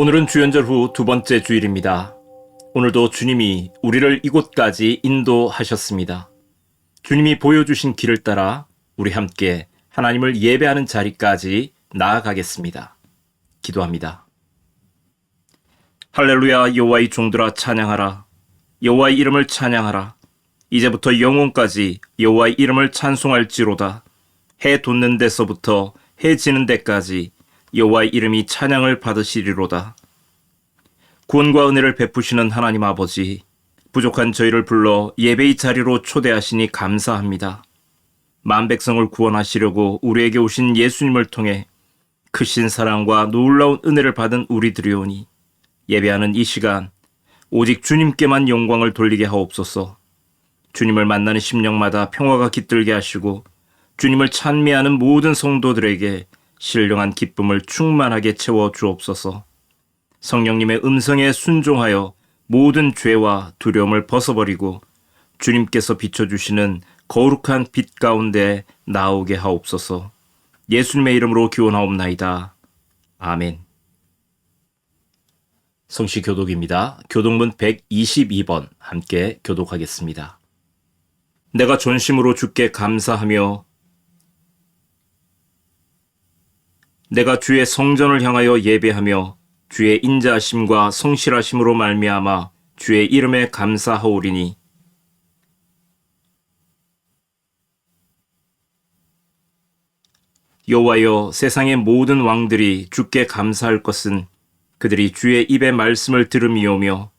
오늘은 주연절 후 두 번째 주일입니다. 오늘도 주님이 우리를 이곳까지 인도하셨습니다. 주님이 보여주신 길을 따라 우리 함께 하나님을 예배하는 자리까지 나아가겠습니다. 기도합니다. 할렐루야. 여호와의 종들아 찬양하라. 여호와의 이름을 찬양하라. 이제부터 영원까지 여호와의 이름을 찬송할지로다. 해 돋는 데서부터 해 지는 데까지 여호와의 이름이 찬양을 받으시리로다. 구원과 은혜를 베푸시는 하나님 아버지, 부족한 저희를 불러 예배의 자리로 초대하시니 감사합니다. 만백성을 구원하시려고 우리에게 오신 예수님을 통해 크신 사랑과 놀라운 은혜를 받은 우리들이오니 예배하는 이 시간 오직 주님께만 영광을 돌리게 하옵소서. 주님을 만나는 심령마다 평화가 깃들게 하시고 주님을 찬미하는 모든 성도들에게 신령한 기쁨을 충만하게 채워 주옵소서. 성령님의 음성에 순종하여 모든 죄와 두려움을 벗어버리고 주님께서 비춰주시는 거룩한 빛 가운데 나오게 하옵소서. 예수님의 이름으로 기원하옵나이다. 아멘. 성시 교독입니다. 교독문 122번 함께 교독하겠습니다. 내가 전심으로 주께 감사하며 내가 주의 성전을 향하여 예배하며 주의 인자하심과 성실하심으로 말미암아 주의 이름에 감사하오리니 여호와여, 세상의 모든 왕들이 주께 감사할 것은 그들이 주의 입의 말씀을 들음이오며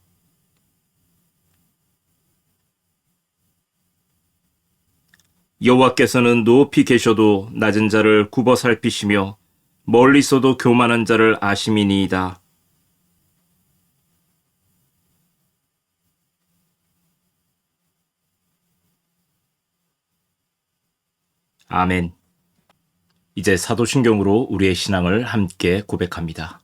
여호와께서는 높이 계셔도 낮은 자를 굽어 살피시며 멀리서도 교만한 자를 아심이니이다. 아멘. 이제 사도신경으로 우리의 신앙을 함께 고백합니다.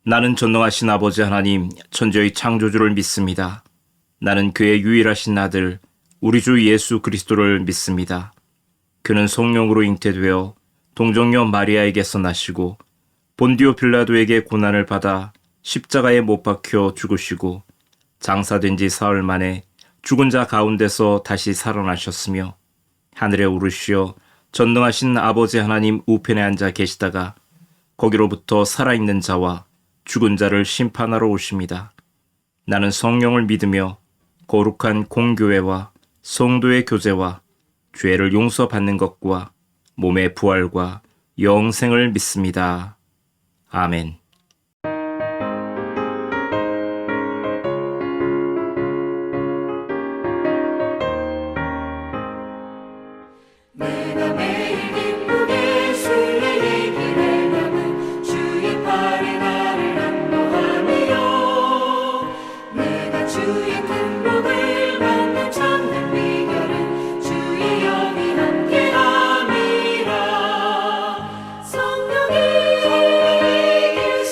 나는 전능하신 아버지 하나님, 천지의 창조주를 믿습니다. 나는 그의 유일하신 아들, 우리 주 예수 그리스도를 믿습니다. 그는 성령으로 잉태되어 동정녀 마리아에게서 나시고 본디오 빌라도에게 고난을 받아 십자가에 못 박혀 죽으시고 장사된 지 사흘 만에 죽은 자 가운데서 다시 살아나셨으며 하늘에 오르시어 전능하신 아버지 하나님 우편에 앉아 계시다가 거기로부터 살아있는 자와 죽은 자를 심판하러 오십니다. 나는 성령을 믿으며 거룩한 공교회와 성도의 교제와 죄를 용서받는 것과 몸의 부활과 영생을 믿습니다. 아멘. 내가 매일 기쁘게 순례의 길에 남은 주의 팔에 나를 안보하며 내가 주의 큰 복을 받는 참된 비결은 주의 영이 함께함이라. 성령이 길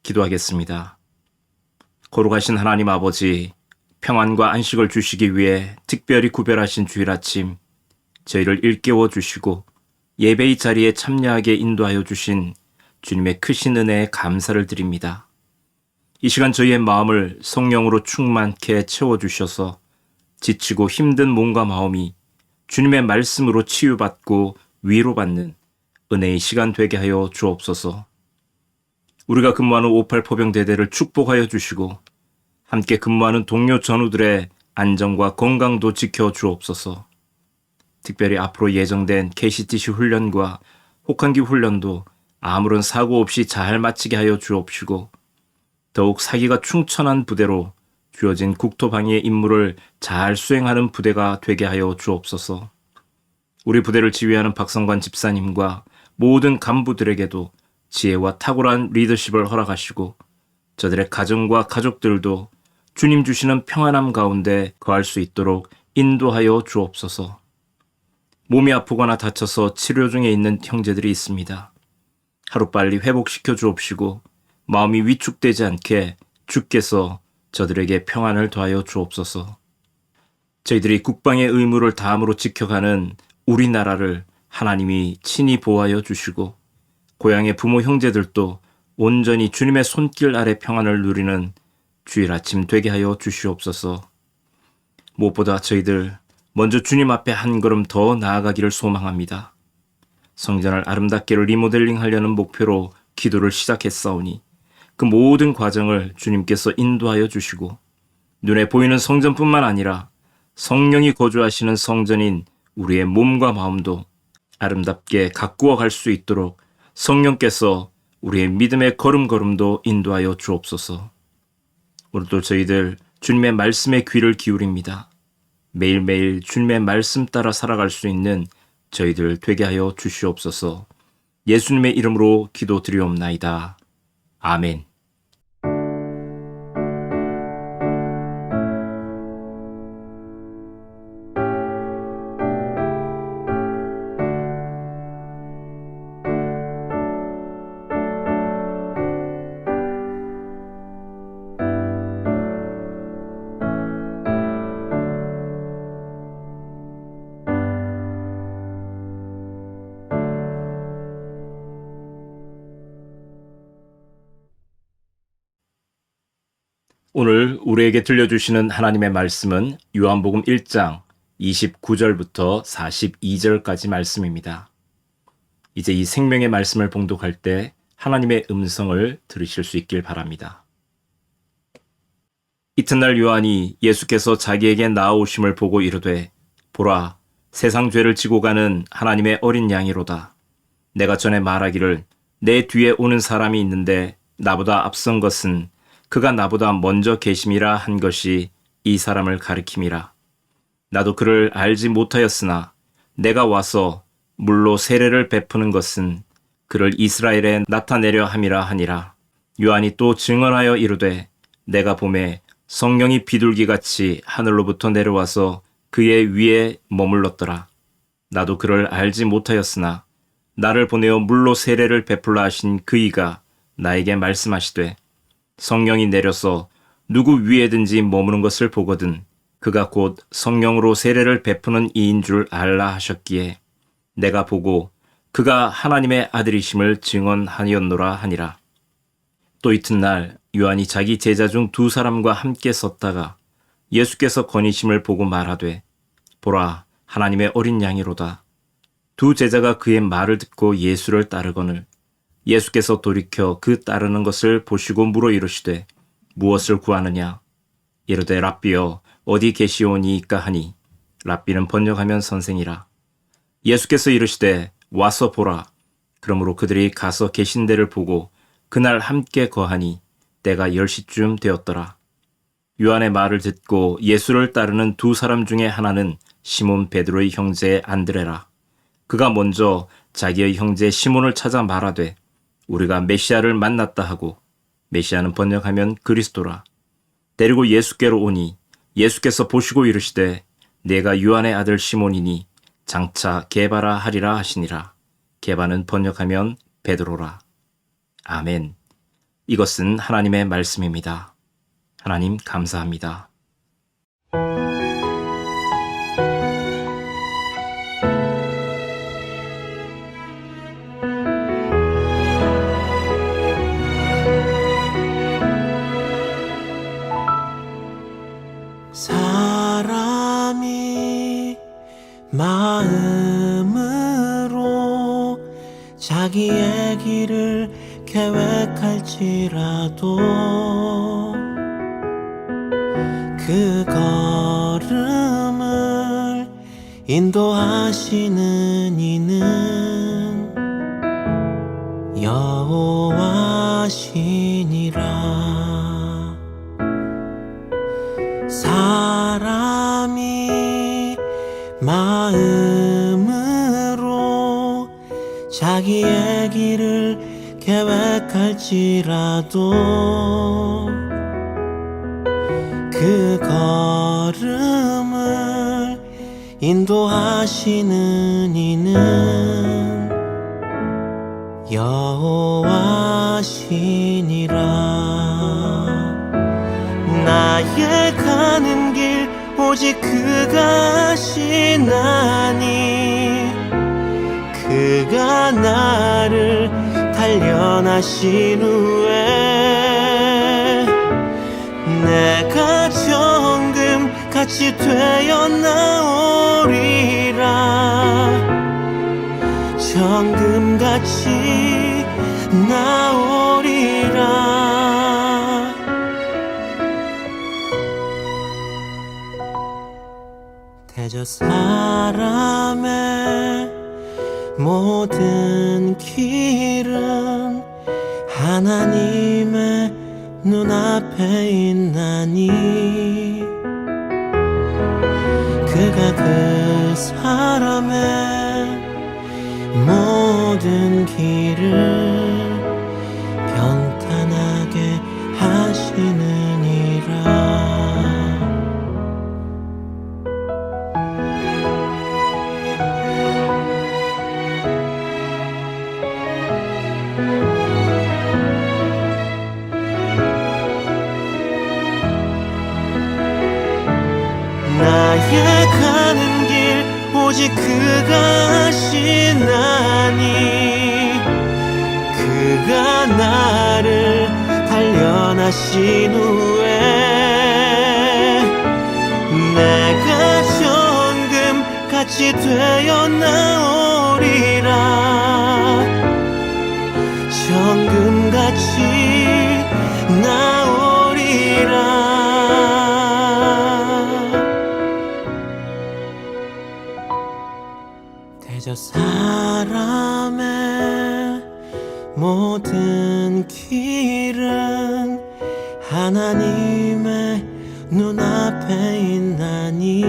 기도하겠습니다. 거룩하신 하나님 아버지, 평안과 안식을 주시기 위해 특별히 구별하신 주일 아침, 저희를 일깨워 주시고 예배의 자리에 참여하게 인도하여 주신 주님의 크신 은혜에 감사를 드립니다. 이 시간 저희의 마음을 성령으로 충만케 채워주셔서 지치고 힘든 몸과 마음이 주님의 말씀으로 치유받고 위로받는 은혜의 시간 되게 하여 주옵소서. 우리가 근무하는 58 포병대대를 축복하여 주시고 함께 근무하는 동료 전우들의 안전과 건강도 지켜 주옵소서. 특별히 앞으로 예정된 KCTC 훈련과 혹한기 훈련도 아무런 사고 없이 잘 마치게 하여 주옵시고 더욱 사기가 충천한 부대로 주어진 국토방위의 임무를 잘 수행하는 부대가 되게 하여 주옵소서. 우리 부대를 지휘하는 박성관 집사님과 모든 간부들에게도 지혜와 탁월한 리더십을 허락하시고 저들의 가정과 가족들도 주님 주시는 평안함 가운데 거할 수 있도록 인도하여 주옵소서. 몸이 아프거나 다쳐서 치료 중에 있는 형제들이 있습니다. 하루빨리 회복시켜 주옵시고 마음이 위축되지 않게 주께서 저들에게 평안을 더하여 주옵소서. 저희들이 국방의 의무를 다함으로 지켜가는 우리나라를 하나님이 친히 보호하여 주시고 고향의 부모 형제들도 온전히 주님의 손길 아래 평안을 누리는 주일 아침 되게 하여 주시옵소서. 무엇보다 저희들 먼저 주님 앞에 한 걸음 더 나아가기를 소망합니다. 성전을 아름답게 리모델링 하려는 목표로 기도를 시작했사오니 그 모든 과정을 주님께서 인도하여 주시고 눈에 보이는 성전뿐만 아니라 성령이 거주하시는 성전인 우리의 몸과 마음도 아름답게 가꾸어 갈 수 있도록 성령께서 우리의 믿음의 걸음걸음도 인도하여 주옵소서. 오늘도 저희들 주님의 말씀에 귀를 기울입니다. 매일매일 주님의 말씀 따라 살아갈 수 있는 저희들 되게 하여 주시옵소서. 예수님의 이름으로 기도드리옵나이다. 아멘. 오늘 우리에게 들려주시는 하나님의 말씀은 요한복음 1장 29절부터 42절까지 말씀입니다. 이제 이 생명의 말씀을 봉독할 때 하나님의 음성을 들으실 수 있길 바랍니다. 이튿날 요한이 예수께서 자기에게 나아오심을 보고 이르되 보라, 세상 죄를 지고 가는 하나님의 어린 양이로다. 내가 전에 말하기를 내 뒤에 오는 사람이 있는데 나보다 앞선 것은 그가 나보다 먼저 계심이라 한 것이 이 사람을 가리킴이라. 나도 그를 알지 못하였으나 내가 와서 물로 세례를 베푸는 것은 그를 이스라엘에 나타내려 함이라 하니라. 요한이 또 증언하여 이르되 내가 보매 성령이 비둘기같이 하늘로부터 내려와서 그의 위에 머물렀더라. 나도 그를 알지 못하였으나 나를 보내어 물로 세례를 베풀라 하신 그이가 나에게 말씀하시되 성령이 내려서 누구 위에든지 머무는 것을 보거든 그가 곧 성령으로 세례를 베푸는 이인 줄 알라 하셨기에 내가 보고 그가 하나님의 아들이심을 증언하였노라 하니라. 또 이튿날 요한이 자기 제자 중 2사람과 함께 섰다가 예수께서 거니심을 보고 말하되 보라, 하나님의 어린 양이로다. 2 제자가 그의 말을 듣고 예수를 따르거늘 예수께서 돌이켜 그 따르는 것을 보시고 물어 이르시되 무엇을 구하느냐? 이르되 랍비여 어디 계시오니이까 하니 랍비는 번역하면 선생이라. 예수께서 이르시되 와서 보라. 그러므로 그들이 가서 계신 데를 보고 그날 함께 거하니 때가 10시쯤 되었더라. 요한의 말을 듣고 예수를 따르는 2사람 중에 하나는 시몬 베드로의 형제 안드레라. 그가 먼저 자기의 형제 시몬을 찾아 말하되 우리가 메시아를 만났다 하고 메시아는 번역하면 그리스도라. 데리고 예수께로 오니 예수께서 보시고 이르시되 내가 요한의 아들 시몬이니 장차 게바라 하리라 하시니라. 게바는 번역하면 베드로라. 아멘. 이것은 하나님의 말씀입니다. 하나님 감사합니다. 사람이 마음으로 자기의 길을 계획할지라도 그 걸음을 인도하시는 이는 여호와시니라. 사람이 마음으로 자기의 길을 계획할지라도 그 걸음을 인도하시는 이는 여호와시니라. 나의 가는 길 오직 그가 아시나니 그가 나를 단련하신 후에 내가 정금같이 되어 나오리라. 정금같이 나오리라. 대저 사람의 모든 길은 하나님의 눈앞에 있나니 그가 그 사람의 모든 길을 평탄하게 하시느니라. 나의 가는 길 오직 그가 아시나니 그가 나를 단련하신 후에 내가 정금같이 되어 나오리라. 정금같이 나오리라. 대저 사람의 모든 길은 하나님의 눈앞에 있나니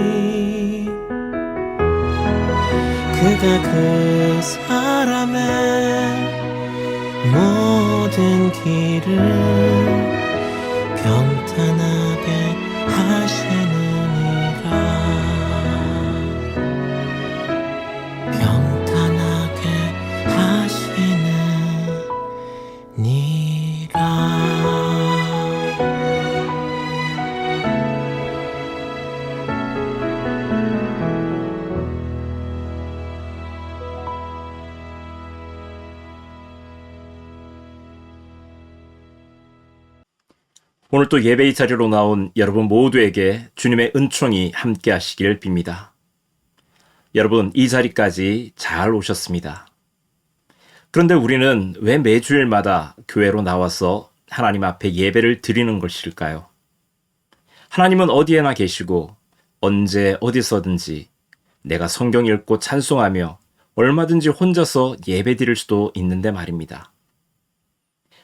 그가 그 사람의 모든 길을 평탄하게 하시느니라. 평탄하게 하시느니라. 오늘 또 예배의 자리로 나온 여러분 모두에게 주님의 은총이 함께 하시길 빕니다. 여러분, 이 자리까지 잘 오셨습니다. 그런데 우리는 왜 매주일마다 교회로 나와서 하나님 앞에 예배를 드리는 것일까요? 하나님은 어디에나 계시고 언제 어디서든지 내가 성경 읽고 찬송하며 얼마든지 혼자서 예배 드릴 수도 있는데 말입니다.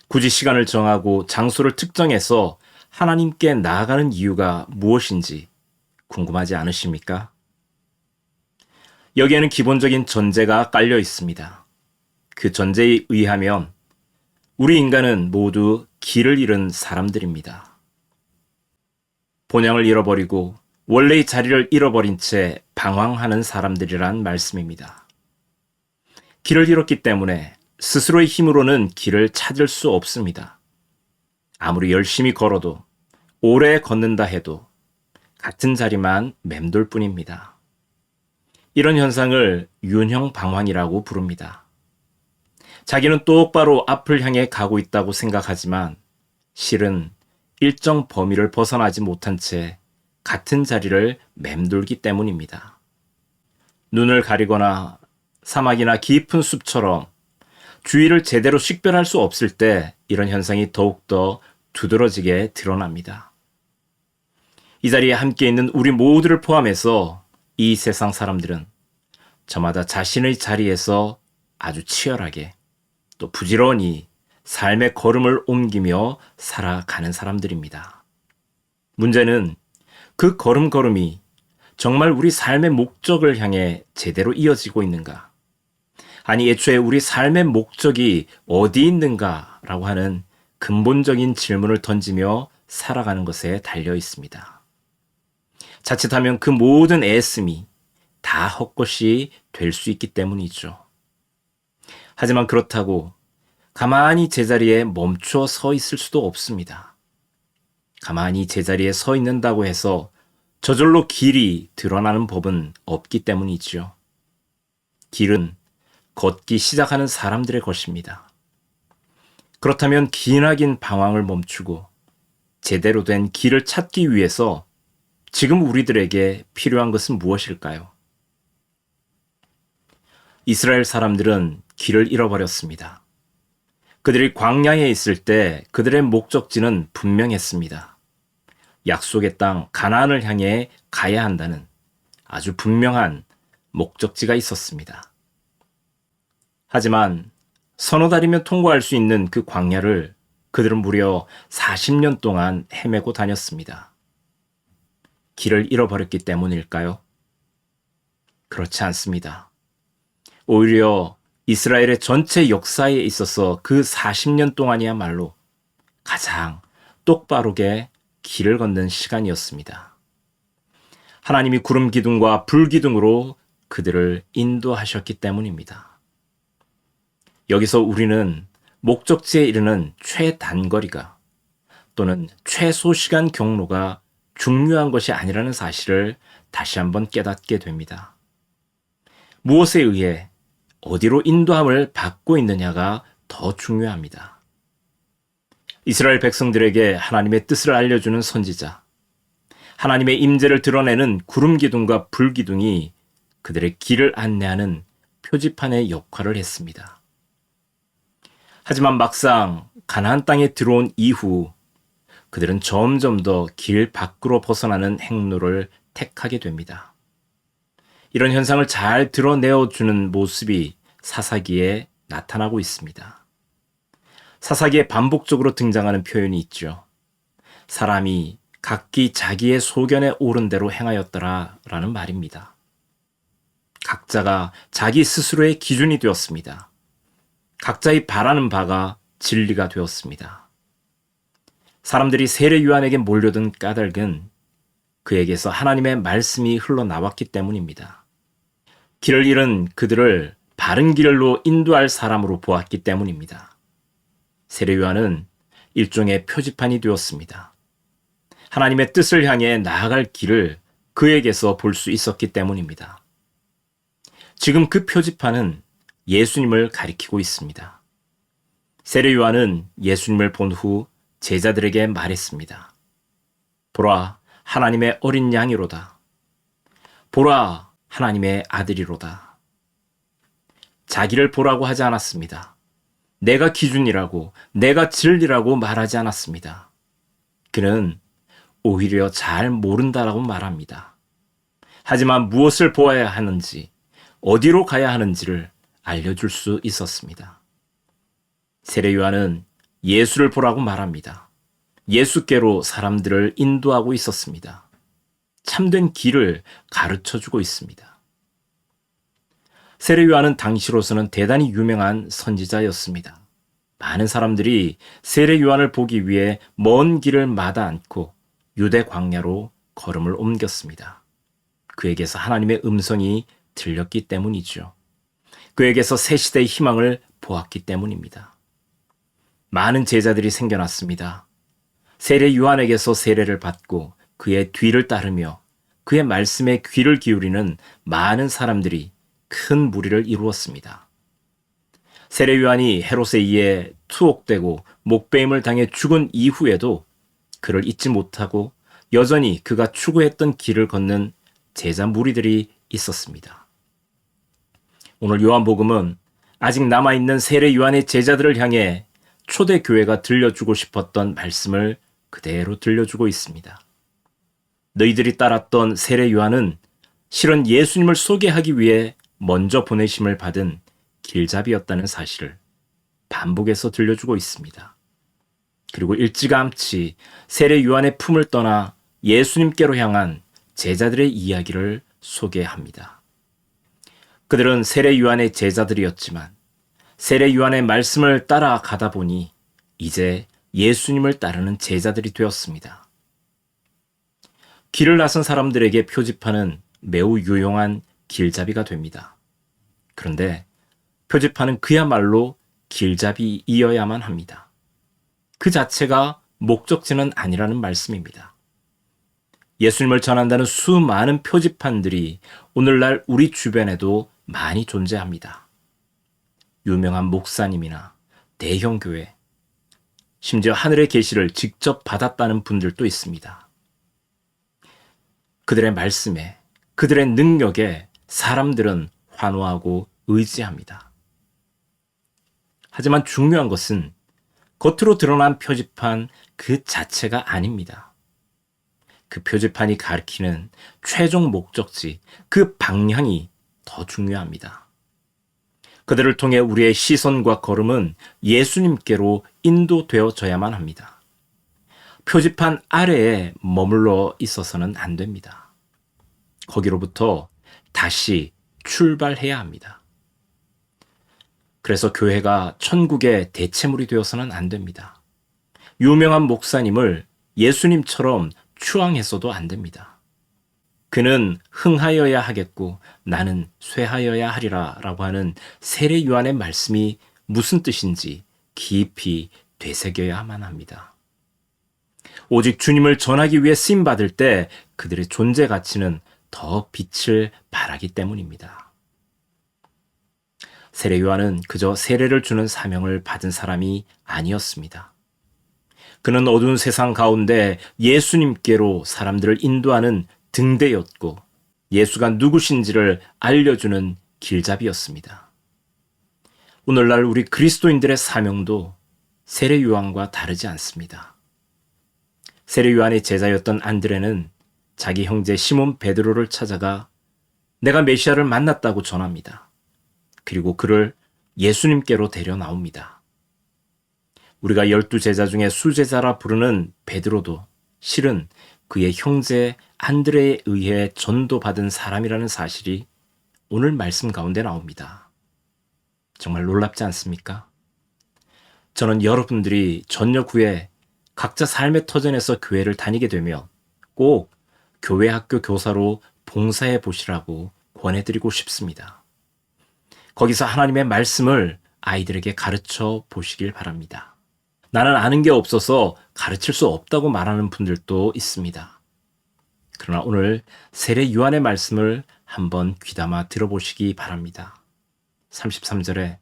굳이 시간을 정하고 장소를 특정해서 하나님께 나아가는 이유가 무엇인지 궁금하지 않으십니까? 여기에는 기본적인 전제가 깔려 있습니다. 그 전제에 의하면 우리 인간은 모두 길을 잃은 사람들입니다. 본향을 잃어버리고 원래의 자리를 잃어버린 채 방황하는 사람들이란 말씀입니다. 길을 잃었기 때문에 스스로의 힘으로는 길을 찾을 수 없습니다. 아무리 열심히 걸어도 오래 걷는다 해도 같은 자리만 맴돌 뿐입니다. 이런 현상을 윤형 방황이라고 부릅니다. 자기는 똑바로 앞을 향해 가고 있다고 생각하지만 실은 일정 범위를 벗어나지 못한 채 같은 자리를 맴돌기 때문입니다. 눈을 가리거나 사막이나 깊은 숲처럼 주위를 제대로 식별할 수 없을 때 이런 현상이 더욱더 두드러지게 드러납니다. 이 자리에 함께 있는 우리 모두를 포함해서 이 세상 사람들은 저마다 자신의 자리에서 아주 치열하게 또 부지런히 삶의 걸음을 옮기며 살아가는 사람들입니다. 문제는 그 걸음걸음이 정말 우리 삶의 목적을 향해 제대로 이어지고 있는가? 아니, 애초에 우리 삶의 목적이 어디 있는가라고 하는 근본적인 질문을 던지며 살아가는 것에 달려 있습니다. 자칫하면 그 모든 애씀이 다 헛것이 될 수 있기 때문이죠. 하지만 그렇다고 가만히 제자리에 멈춰 서 있을 수도 없습니다. 가만히 제자리에 서 있는다고 해서 저절로 길이 드러나는 법은 없기 때문이지요. 길은 걷기 시작하는 사람들의 것입니다. 그렇다면 기나긴 방황을 멈추고 제대로 된 길을 찾기 위해서 지금 우리들에게 필요한 것은 무엇일까요? 이스라엘 사람들은 길을 잃어버렸습니다. 그들이 광야에 있을 때 그들의 목적지는 분명했습니다. 약속의 땅 가나안을 향해 가야 한다는 아주 분명한 목적지가 있었습니다. 하지만 서너 달이면 통과할 수 있는 그 광야를 그들은 무려 40년 동안 헤매고 다녔습니다. 길을 잃어버렸기 때문일까요? 그렇지 않습니다. 오히려 이스라엘의 전체 역사에 있어서 그 40년 동안이야말로 가장 똑바르게 길을 걷는 시간이었습니다. 하나님이 구름 기둥과 불 기둥으로 그들을 인도하셨기 때문입니다. 여기서 우리는 목적지에 이르는 최단거리가 또는 최소시간 경로가 중요한 것이 아니라는 사실을 다시 한번 깨닫게 됩니다. 무엇에 의해 어디로 인도함을 받고 있느냐가 더 중요합니다. 이스라엘 백성들에게 하나님의 뜻을 알려주는 선지자, 하나님의 임재를 드러내는 구름 기둥과 불 기둥이 그들의 길을 안내하는 표지판의 역할을 했습니다. 하지만 막상 가나안 땅에 들어온 이후 그들은 점점 더 길 밖으로 벗어나는 행로를 택하게 됩니다. 이런 현상을 잘 드러내어주는 모습이 사사기에 나타나고 있습니다. 사사기에 반복적으로 등장하는 표현이 있죠. 사람이 각기 자기의 소견에 옳은 대로 행하였더라 라는 말입니다. 각자가 자기 스스로의 기준이 되었습니다. 각자의 바라는 바가 진리가 되었습니다. 사람들이 세례 요한에게 몰려든 까닭은 그에게서 하나님의 말씀이 흘러나왔기 때문입니다. 길을 잃은 그들을 바른 길로 인도할 사람으로 보았기 때문입니다. 세례 요한은 일종의 표지판이 되었습니다. 하나님의 뜻을 향해 나아갈 길을 그에게서 볼 수 있었기 때문입니다. 지금 그 표지판은 예수님을 가리키고 있습니다. 세례 요한은 예수님을 본 후 제자들에게 말했습니다. 보라, 하나님의 어린 양이로다. 보라, 하나님의 아들이로다. 자기를 보라고 하지 않았습니다. 내가 기준이라고, 내가 진리라고 말하지 않았습니다. 그는 오히려 잘 모른다라고 말합니다. 하지만 무엇을 보아야 하는지, 어디로 가야 하는지를 알려줄 수 있었습니다. 세례 요한은 예수를 보라고 말합니다. 예수께로 사람들을 인도하고 있었습니다. 참된 길을 가르쳐주고 있습니다. 세례 요한은 당시로서는 대단히 유명한 선지자였습니다. 많은 사람들이 세례 요한을 보기 위해 먼 길을 마다 않고 유대 광야로 걸음을 옮겼습니다. 그에게서 하나님의 음성이 들렸기 때문이죠. 그에게서 새 시대의 희망을 보았기 때문입니다. 많은 제자들이 생겨났습니다. 세례 요한에게서 세례를 받고 그의 뒤를 따르며 그의 말씀에 귀를 기울이는 많은 사람들이 큰 무리를 이루었습니다. 세례 요한이 헤롯에 의해 투옥되고 목베임을 당해 죽은 이후에도 그를 잊지 못하고 여전히 그가 추구했던 길을 걷는 제자 무리들이 있었습니다. 오늘 요한복음은 아직 남아있는 세례 요한의 제자들을 향해 초대교회가 들려주고 싶었던 말씀을 그대로 들려주고 있습니다. 너희들이 따랐던 세례 요한은 실은 예수님을 소개하기 위해 먼저 보내심을 받은 길잡이였다는 사실을 반복해서 들려주고 있습니다. 그리고 일찌감치 세례 요한의 품을 떠나 예수님께로 향한 제자들의 이야기를 소개합니다. 그들은 세례 요한의 제자들이었지만 세례 요한의 말씀을 따라가다 보니 이제 예수님을 따르는 제자들이 되었습니다. 길을 나선 사람들에게 표지판은 매우 유용한 길잡이가 됩니다. 그런데 표지판은 그야말로 길잡이이어야만 합니다. 그 자체가 목적지는 아니라는 말씀입니다. 예수님을 전한다는 수많은 표지판들이 오늘날 우리 주변에도 많이 존재합니다. 유명한 목사님이나 대형 교회, 심지어 하늘의 계시를 직접 받았다는 분들도 있습니다. 그들의 말씀에, 그들의 능력에 사람들은 환호하고 의지합니다. 하지만 중요한 것은 겉으로 드러난 표지판 그 자체가 아닙니다. 그 표지판이 가리키는 최종 목적지, 그 방향이 더 중요합니다. 그들을 통해 우리의 시선과 걸음은 예수님께로 인도되어져야만 합니다. 표지판 아래에 머물러 있어서는 안 됩니다. 거기로부터 다시 출발해야 합니다. 그래서 교회가 천국의 대체물이 되어서는 안 됩니다. 유명한 목사님을 예수님처럼 추앙해서도 안 됩니다. 그는 흥하여야 하겠고 나는 쇠하여야 하리라 라고 하는 세례 요한의 말씀이 무슨 뜻인지 깊이 되새겨야만 합니다. 오직 주님을 전하기 위해 쓰임받을 때 그들의 존재 가치는 더 빛을 발하기 때문입니다. 세례 요한은 그저 세례를 주는 사명을 받은 사람이 아니었습니다. 그는 어두운 세상 가운데 예수님께로 사람들을 인도하는 등대였고 예수가 누구신지를 알려주는 길잡이였습니다. 오늘날 우리 그리스도인들의 사명도 세례 요한과 다르지 않습니다. 세례 요한의 제자였던 안드레는 자기 형제 시몬 베드로를 찾아가 내가 메시아를 만났다고 전합니다. 그리고 그를 예수님께로 데려 나옵니다. 우리가 12제자 중에 수제자라 부르는 베드로도 실은 그의 형제 안드레에 의해 전도받은 사람이라는 사실이 오늘 말씀 가운데 나옵니다. 정말 놀랍지 않습니까? 저는 여러분들이 전역 후에 각자 삶의 터전에서 교회를 다니게 되면 꼭 교회 학교 교사로 봉사해 보시라고 권해드리고 싶습니다. 거기서 하나님의 말씀을 아이들에게 가르쳐 보시길 바랍니다. 나는 아는 게 없어서 가르칠 수 없다고 말하는 분들도 있습니다. 그러나 오늘 세례 요한의 말씀을 한번 귀담아 들어보시기 바랍니다. 33절에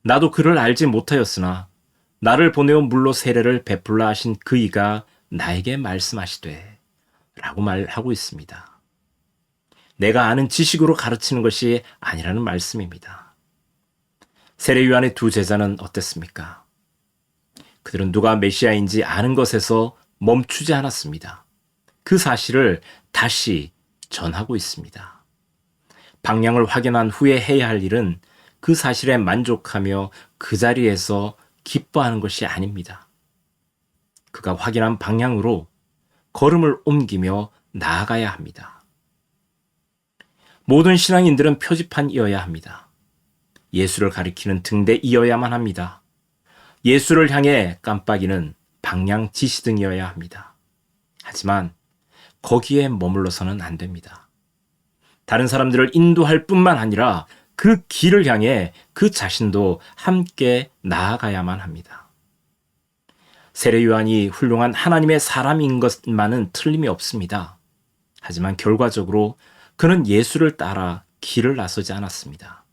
나도 그를 알지 못하였으나 나를 보내어 물로 세례를 베풀라 하신 그 이가 나에게 말씀하시되 라고 말하고 있습니다. 내가 아는 지식으로 가르치는 것이 아니라는 말씀입니다. 세례 요한의 두 제자는 어땠습니까? 그들은 누가 메시아인지 아는 것에서 멈추지 않았습니다. 그 사실을 다시 전하고 있습니다. 방향을 확인한 후에 해야 할 일은 그 사실에 만족하며 그 자리에서 기뻐하는 것이 아닙니다. 그가 확인한 방향으로 걸음을 옮기며 나아가야 합니다. 모든 신앙인들은 표지판이어야 합니다. 예수를 가리키는 등대이어야만 합니다. 예수를 향해 깜빡이는 방향 지시등이어야 합니다. 하지만 거기에 머물러서는 안 됩니다. 다른 사람들을 인도할 뿐만 아니라 그 길을 향해 그 자신도 함께 나아가야만 합니다. 세례 요한이 훌륭한 하나님의 사람인 것만은 틀림이 없습니다. 하지만 결과적으로 그는 예수를 따라 길을 나서지 않았습니다.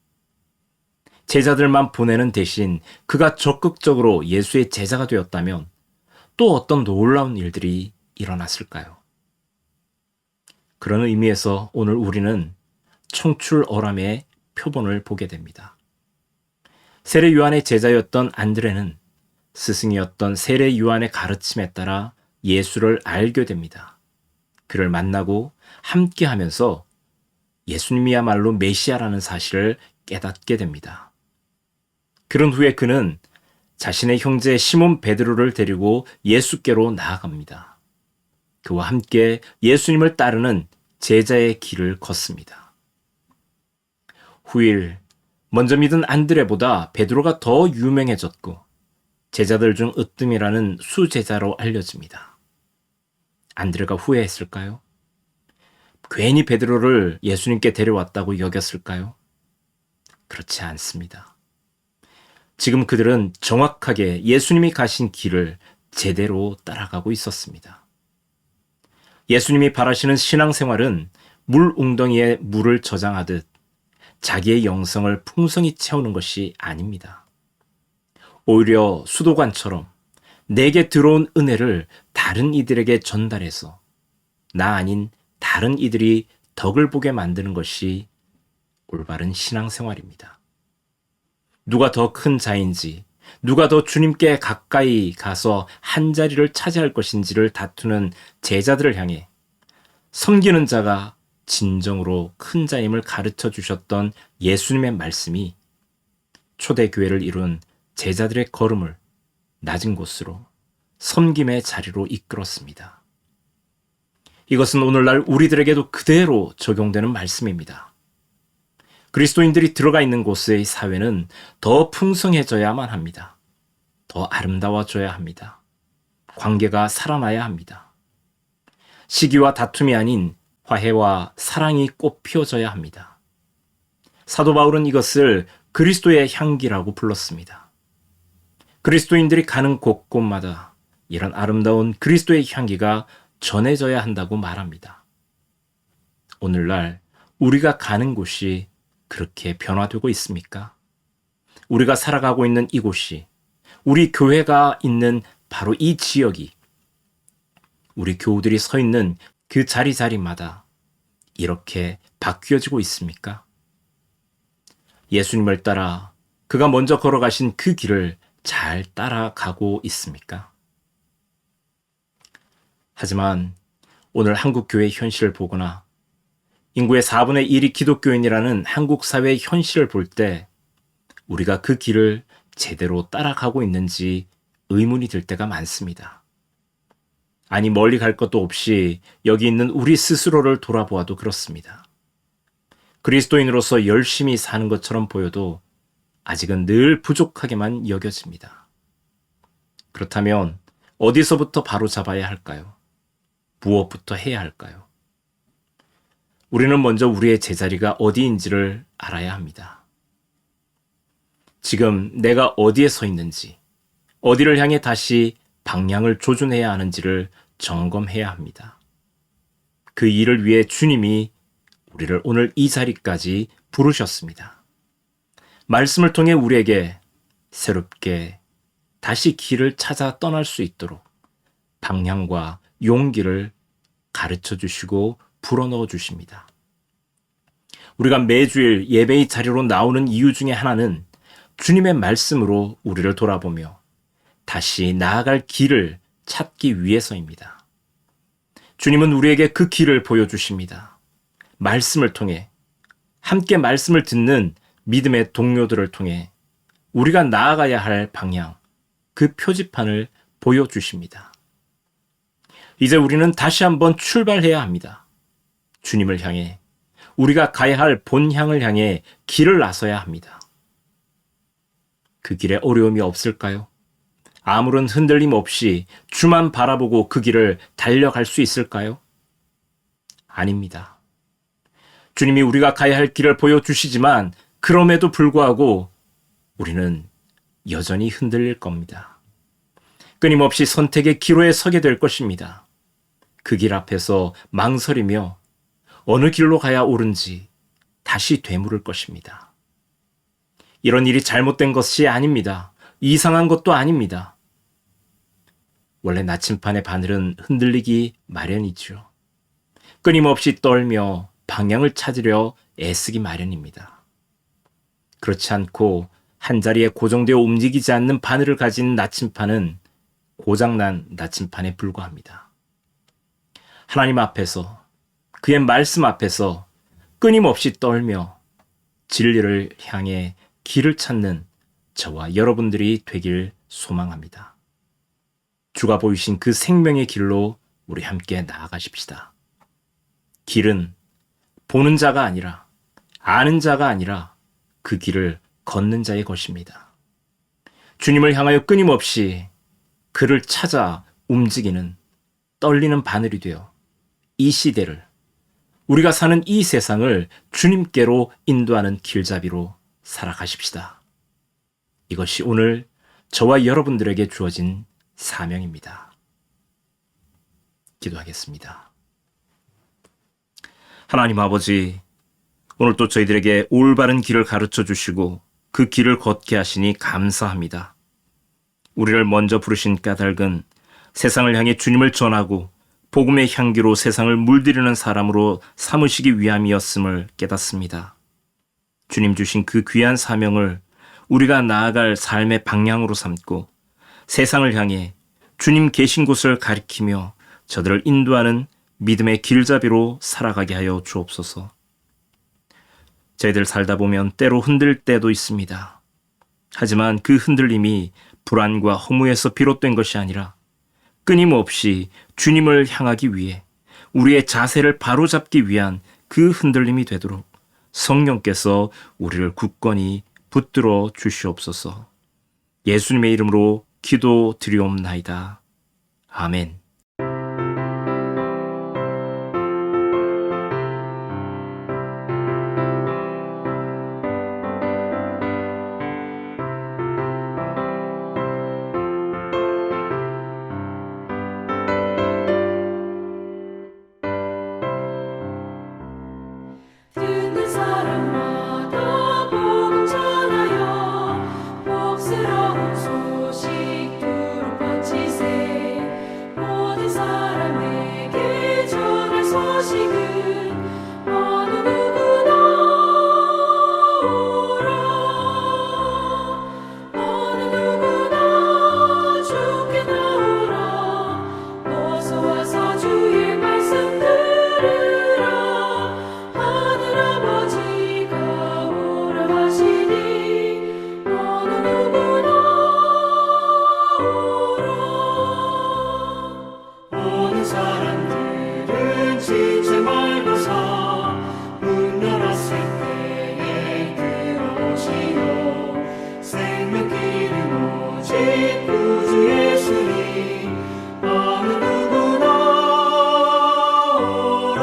제자들만 보내는 대신 그가 적극적으로 예수의 제자가 되었다면 또 어떤 놀라운 일들이 일어났을까요? 그런 의미에서 오늘 우리는 청출어람의 표본을 보게 됩니다. 세례 요한의 제자였던 안드레는 스승이었던 세례 요한의 가르침에 따라 예수를 알게 됩니다. 그를 만나고 함께 하면서 예수님이야말로 메시아라는 사실을 깨닫게 됩니다. 그런 후에 그는 자신의 형제 시몬 베드로를 데리고 예수께로 나아갑니다. 그와 함께 예수님을 따르는 제자의 길을 걷습니다. 후일 먼저 믿은 안드레보다 베드로가 더 유명해졌고 제자들 중 으뜸이라는 수제자로 알려집니다. 안드레가 후회했을까요? 괜히 베드로를 예수님께 데려왔다고 여겼을까요? 그렇지 않습니다. 지금 그들은 정확하게 예수님이 가신 길을 제대로 따라가고 있었습니다. 예수님이 바라시는 신앙생활은 물 웅덩이에 물을 저장하듯 자기의 영성을 풍성히 채우는 것이 아닙니다. 오히려 수도관처럼 내게 들어온 은혜를 다른 이들에게 전달해서 나 아닌 다른 이들이 덕을 보게 만드는 것이 올바른 신앙생활입니다. 누가 더 큰 자인지, 누가 더 주님께 가까이 가서 한 자리를 차지할 것인지를 다투는 제자들을 향해 섬기는 자가 진정으로 큰 자임을 가르쳐 주셨던 예수님의 말씀이 초대교회를 이룬 제자들의 걸음을 낮은 곳으로 섬김의 자리로 이끌었습니다. 이것은 오늘날 우리들에게도 그대로 적용되는 말씀입니다. 그리스도인들이 들어가 있는 곳의 사회는 더 풍성해져야만 합니다. 더 아름다워져야 합니다. 관계가 살아나야 합니다. 시기와 다툼이 아닌 화해와 사랑이 꽃 피워져야 합니다. 사도 바울은 이것을 그리스도의 향기라고 불렀습니다. 그리스도인들이 가는 곳곳마다 이런 아름다운 그리스도의 향기가 전해져야 한다고 말합니다. 오늘날 우리가 가는 곳이 그렇게 변화되고 있습니까? 우리가 살아가고 있는 이곳이, 우리 교회가 있는 바로 이 지역이, 우리 교우들이 서 있는 그 자리자리마다 이렇게 바뀌어지고 있습니까? 예수님을 따라 그가 먼저 걸어가신 그 길을 잘 따라가고 있습니까? 하지만 오늘 한국 교회의 현실을 보거나 인구의 4분의 1이 기독교인이라는 한국 사회의 현실을 볼 때 우리가 그 길을 제대로 따라가고 있는지 의문이 들 때가 많습니다. 아니 멀리 갈 것도 없이 여기 있는 우리 스스로를 돌아보아도 그렇습니다. 그리스도인으로서 열심히 사는 것처럼 보여도 아직은 늘 부족하게만 여겨집니다. 그렇다면 어디서부터 바로 잡아야 할까요? 무엇부터 해야 할까요? 우리는 먼저 우리의 제자리가 어디인지를 알아야 합니다. 지금 내가 어디에 서 있는지, 어디를 향해 다시 방향을 조준해야 하는지를 점검해야 합니다. 그 일을 위해 주님이 우리를 오늘 이 자리까지 부르셨습니다. 말씀을 통해 우리에게 새롭게 다시 길을 찾아 떠날 수 있도록 방향과 용기를 가르쳐 주시고 불어넣어 주십니다. 우리가 매주일 예배의 자리로 나오는 이유 중에 하나는 주님의 말씀으로 우리를 돌아보며 다시 나아갈 길을 찾기 위해서입니다. 주님은 우리에게 그 길을 보여주십니다. 말씀을 통해, 함께 말씀을 듣는 믿음의 동료들을 통해 우리가 나아가야 할 방향, 그 표지판을 보여주십니다. 이제 우리는 다시 한번 출발해야 합니다. 주님을 향해, 우리가 가야 할 본향을 향해 길을 나서야 합니다. 그 길에 어려움이 없을까요? 아무런 흔들림 없이 주만 바라보고 그 길을 달려갈 수 있을까요? 아닙니다. 주님이 우리가 가야 할 길을 보여주시지만 그럼에도 불구하고 우리는 여전히 흔들릴 겁니다. 끊임없이 선택의 기로에 서게 될 것입니다. 그 길 앞에서 망설이며 어느 길로 가야 옳은지 다시 되물을 것입니다. 이런 일이 잘못된 것이 아닙니다. 이상한 것도 아닙니다. 원래 나침판의 바늘은 흔들리기 마련이죠. 끊임없이 떨며 방향을 찾으려 애쓰기 마련입니다. 그렇지 않고 한자리에 고정되어 움직이지 않는 바늘을 가진 나침판은 고장난 나침판에 불과합니다. 하나님 앞에서, 그의 말씀 앞에서 끊임없이 떨며 진리를 향해 길을 찾는 저와 여러분들이 되길 소망합니다. 주가 보이신 그 생명의 길로 우리 함께 나아가십시다. 길은 보는 자가 아니라, 아는 자가 아니라 그 길을 걷는 자의 것입니다. 주님을 향하여 끊임없이 그를 찾아 움직이는 떨리는 바늘이 되어 이 시대를, 우리가 사는 이 세상을 주님께로 인도하는 길잡이로 살아가십시다. 이것이 오늘 저와 여러분들에게 주어진 사명입니다. 기도하겠습니다. 하나님 아버지, 오늘 또 저희들에게 올바른 길을 가르쳐 주시고 그 길을 걷게 하시니 감사합니다. 우리를 먼저 부르신 까닭은 세상을 향해 주님을 전하고 복음의 향기로 세상을 물들이는 사람으로 삼으시기 위함이었음을 깨닫습니다. 주님 주신 그 귀한 사명을 우리가 나아갈 삶의 방향으로 삼고 세상을 향해 주님 계신 곳을 가리키며 저들을 인도하는 믿음의 길잡이로 살아가게 하여 주옵소서. 저희들 살다 보면 때로 흔들 때도 있습니다. 하지만 그 흔들림이 불안과 허무에서 비롯된 것이 아니라 끊임없이 주님을 향하기 위해 우리의 자세를 바로잡기 위한 그 흔들림이 되도록 성령께서 우리를 굳건히 붙들어 주시옵소서. 예수님의 이름으로 기도드리옵나이다. 아멘. 듣는 사람마다 복음 전하여 복스러운 소식 두루 퍼지세. 모든 사람에게 전할 소식은 어느 누구나 오라. 어느 누구나 주께 나오라. 어서 와서 주의 말씀 들으라. 하늘아버지가 오라 하시니 어느 누구나 오라. 어느 사람들은 지체 말고서 문 열었을 때에 들어오시오. 생명길은 오직 구주 예수니 어느 누구나 오라.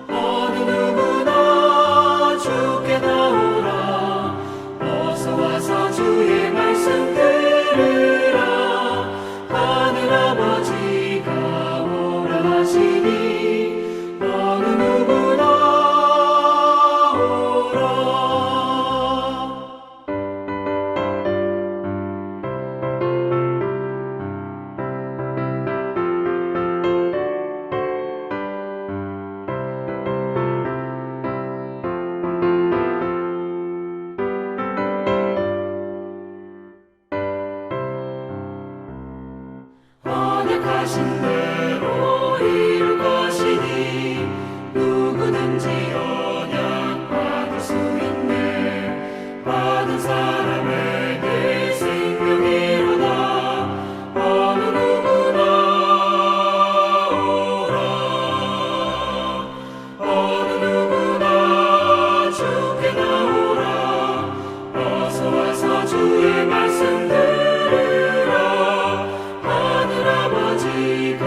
어느 누구나 주께 나오라. 어서 와서 주의 말씀 들으라. 하늘아버지가 오라 하시니 어느 누구나 오라. 언약하신 대로 이룰 것이니 누구든지 언약 받을 수 있네. 받은 사람에게 생명이로다. 어느 누구나 오라. 어느 누구나 주께 나오라. 어서 와서 주의 말씀 들으라. 하늘아버지가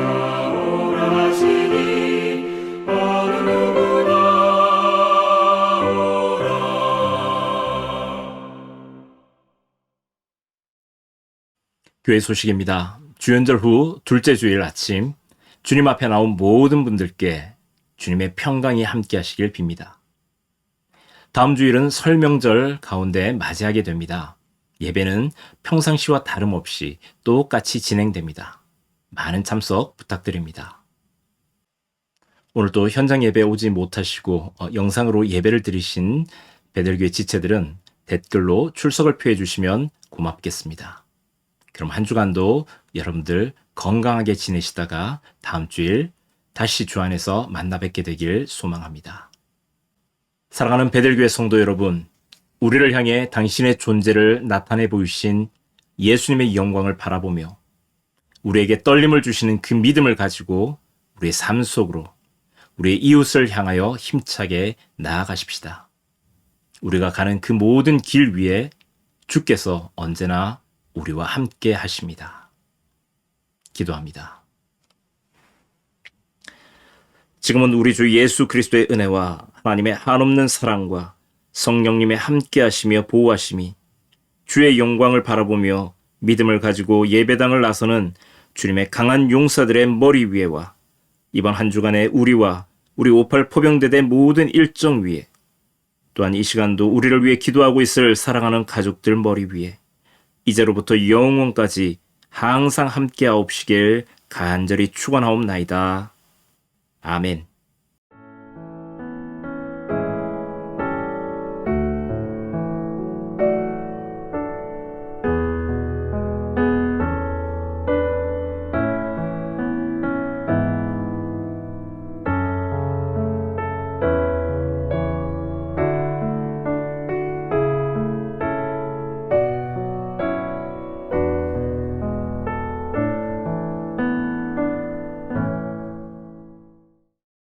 오라 하시니 어느 누구나 교회 소식입니다. 주연절 후 둘째 주일 아침 주님 앞에 나온 모든 분들께 주님의 평강이 함께 하시길 빕니다. 다음 주일은 설 명절 가운데 맞이하게 됩니다. 예배는 평상시와 다름없이 똑같이 진행됩니다. 많은 참석 부탁드립니다. 오늘도 현장 예배 오지 못하시고 영상으로 예배를 드리신 베델교회 지체들은 댓글로 출석을 표해 주시면 고맙겠습니다. 그럼 한 주간도 여러분들 건강하게 지내시다가 다음 주일 다시 주 안에서 만나 뵙게 되길 소망합니다. 사랑하는 베델교회 성도 여러분, 우리를 향해 당신의 존재를 나타내 보이신 예수님의 영광을 바라보며 우리에게 떨림을 주시는 그 믿음을 가지고 우리의 삶 속으로 우리의 이웃을 향하여 힘차게 나아가십시다. 우리가 가는 그 모든 길 위에 주께서 언제나 우리와 함께 하십니다. 기도합니다. 지금은 우리 주 예수 그리스도의 은혜와 하나님의 한없는 사랑과 성령님의 함께 하시며 보호하심이 주의 영광을 바라보며 믿음을 가지고 예배당을 나서는 주님의 강한 용사들의 머리 위에와 이번 한 주간의 우리와 우리 58 포병대대 모든 일정 위에 또한 이 시간도 우리를 위해 기도하고 있을 사랑하는 가족들 머리 위에 이제로부터 영원까지 항상 함께 하옵시길 간절히 축원하옵나이다. 아멘.